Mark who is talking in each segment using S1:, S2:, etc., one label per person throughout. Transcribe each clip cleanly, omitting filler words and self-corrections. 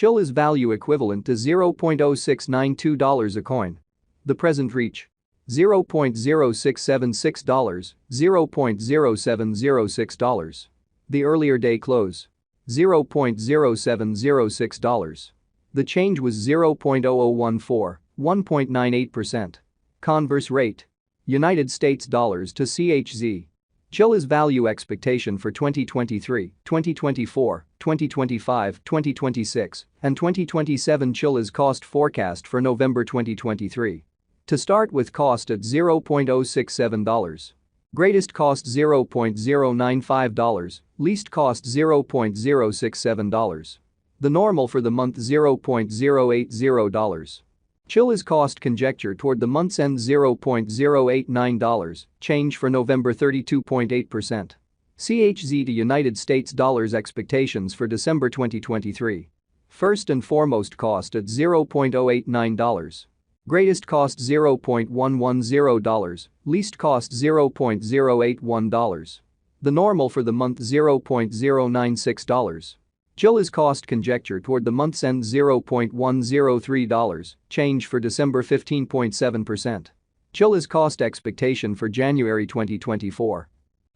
S1: Chilliz value equivalent to $0.0692 a coin. The present reach. $0.0676, $0.0706. The earlier day close. $0.0706. The change was 0.0014, 1.98%. Converse rate. United States dollars to CHZ. Chilliz value expectation for 2023, 2024, 2025, 2026, and 2027. Chilliz cost forecast for November 2023. To start with, cost at $0.067. Greatest cost $0.095, least cost $0.067. The normal for the month $0.080. Chilliz cost conjecture toward the month's end $0.089, change for November 32.8%. CHZ to United States dollars expectations for December 2023. First and foremost, cost at $0.089. Greatest cost $0.110, least cost $0.081. The normal for the month $0.096. Chilliz cost conjecture toward the month's end $0.103, change for December 15.7%. Chilliz cost expectation for January 2024.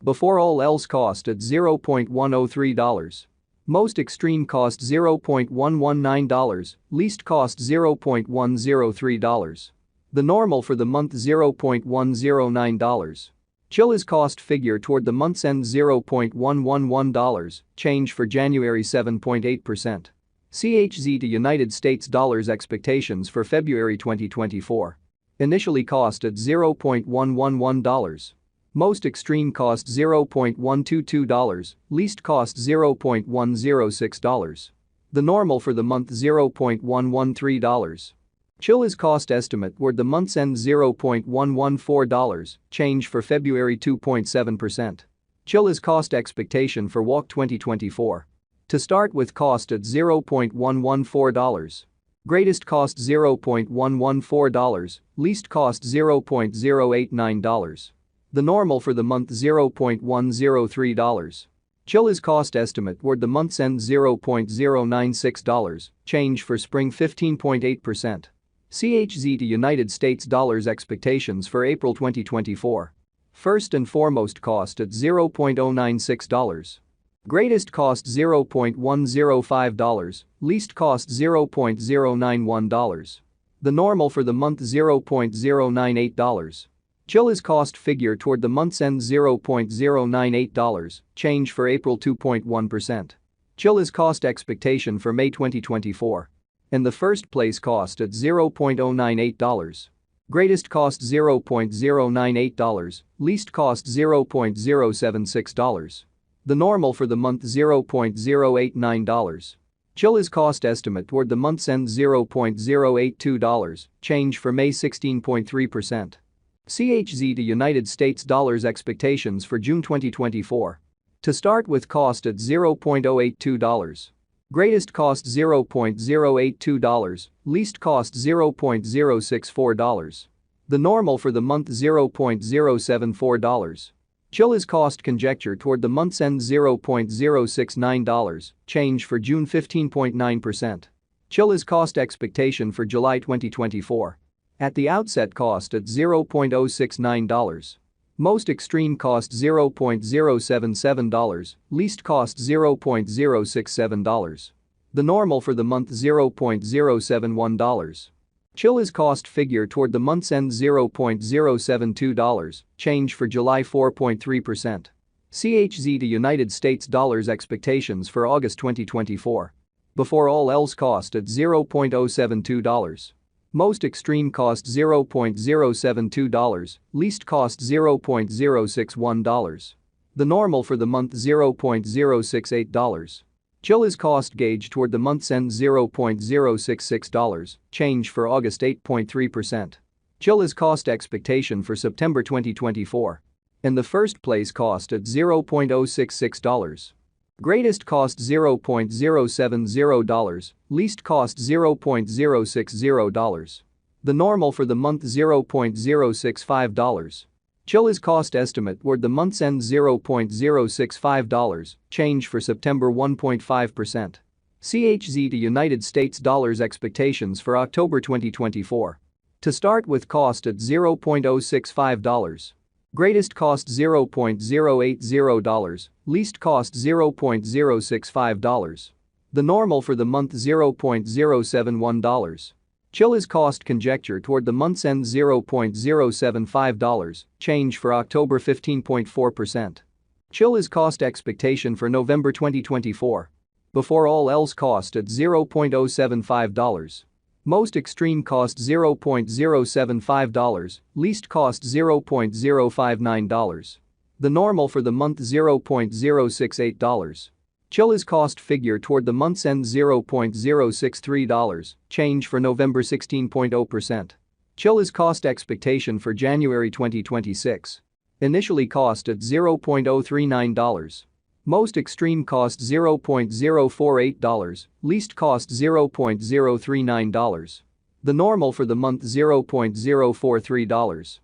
S1: Before all else, cost at $0.103. Most extreme cost $0.119, least cost $0.103. The normal for the month $0.109. Chilliz cost figure toward the month's end $0.111, change for January 7.8%. CHZ to United States dollars expectations for February 2024. Initially cost at $0.111. Most extreme cost $0.122, least cost $0.106. The normal for the month $0.113. Chilliz cost estimate toward the month's end $0.114, change for February 2.7%. Chilliz cost expectation for WOC 2024. To start with, cost at $0.114. Greatest cost $0.114, least cost $0.089. The normal for the month $0.103. Chilliz cost estimate toward the month's end $0.096, change for spring 15.8%. CHZ to United States dollars expectations for April 2024. First and foremost, cost at $0.096. Greatest cost $0.105, least cost $0.091. The normal for the month $0.098. Chilliz cost figure toward the month's end $0.098, change for April 2.1%. Chilliz cost expectation for May 2024. In the first place, cost at $0.098. Greatest cost $0.098, least cost $0.076. The normal for the month $0.089. Chilliz cost estimate toward the month's end $0.082, change for May 16.3%. CHZ to United States dollars expectations for June 2024. To start with, cost at $0.082. Greatest cost $0.082, least cost $0.064. The normal for the month $0.074. Chilliz cost conjecture toward the month's end $0.069, change for June 15.9%. Chilliz cost expectation for July 2024. At the outset, cost at $0.069. Most extreme cost $0.077, least cost $0.067. The normal for the month $0.071. Chilliz cost figure toward the month's end $0.072, change for July 4.3%. CHZ to United States dollars expectations for August 2024. Before all else, cost at $0.072. Most extreme cost $0.072, least cost $0.061. The normal for the month $0.068. Chilliz cost gauge toward the month's end $0.066, change for August 8.3%. Chilliz cost expectation for September 2024. In the first place, cost at $0.066. Greatest cost $0.070, least cost $0.060. The normal for the month $0.065. Chilliz cost estimate toward the month's end $0.065, change for September 1.5%. CHZ to United States dollars expectations for October 2024. To start with, cost at $0.065. Greatest cost $0.080, least cost $0.065. The normal for the month $0.071. Chilliz cost conjecture toward the month's end $0.075, change for October 15.4%. Chilliz cost expectation for November 2024. Before all else, cost at $0.075. Most extreme cost $0.075, least cost $0.059. The normal for the month $0.068. Chilliz cost figure toward the month's end $0.063, change for November 16.0%. Chilliz cost expectation for January 2026. Initially cost at $0.039. Most extreme cost $0.048, least cost $0.039. The normal for the month $0.043.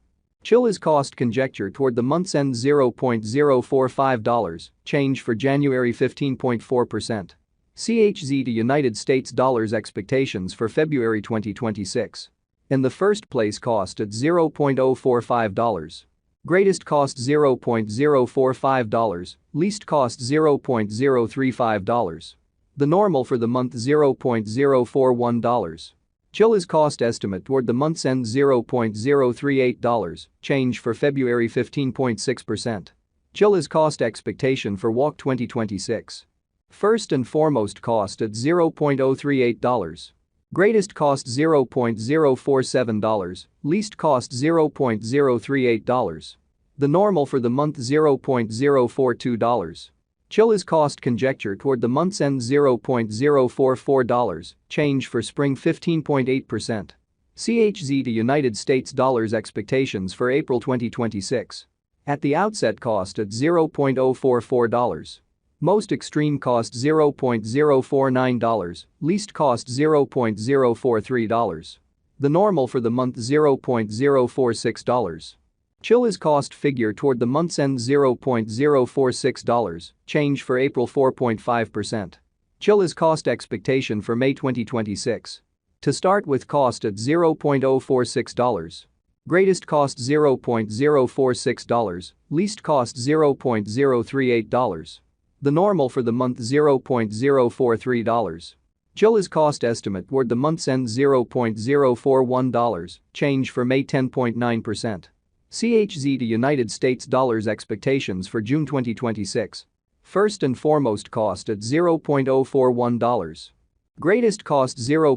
S1: Chilliz cost conjecture toward the month's end $0.045, change for January 15.4%. CHZ to United States dollars expectations for February 2026. In the first place, cost at $0.045. Greatest cost $0.045, least cost $0.035. The normal for the month $0.041. Chilliz cost estimate toward the month's end $0.038, change for February 15.6%. Chilliz cost expectation for WAC 2026. First and foremost, cost at $0.038. Greatest cost $0.047, least cost $0.038. The normal for the month $0.042. Chilliz cost conjecture toward the month's end $0.044, change for spring 15.8%. CHZ to United States dollars expectations for April 2026. At the outset, cost at $0.044. Most extreme cost $0.049, least cost $0.043. The normal for the month $0.046. Chilliz cost figure toward the month's end $0.046, change for April 4.5%. Chilliz cost expectation for May 2026. To start with, cost at $0.046. Greatest cost $0.046, least cost $0.038. The normal for the month $0.043. Chilliz cost estimate toward the month's end $0.041, change for May 10.9%. CHZ to United States dollars expectations for June 2026. First and foremost, cost at $0.041. Greatest cost $0.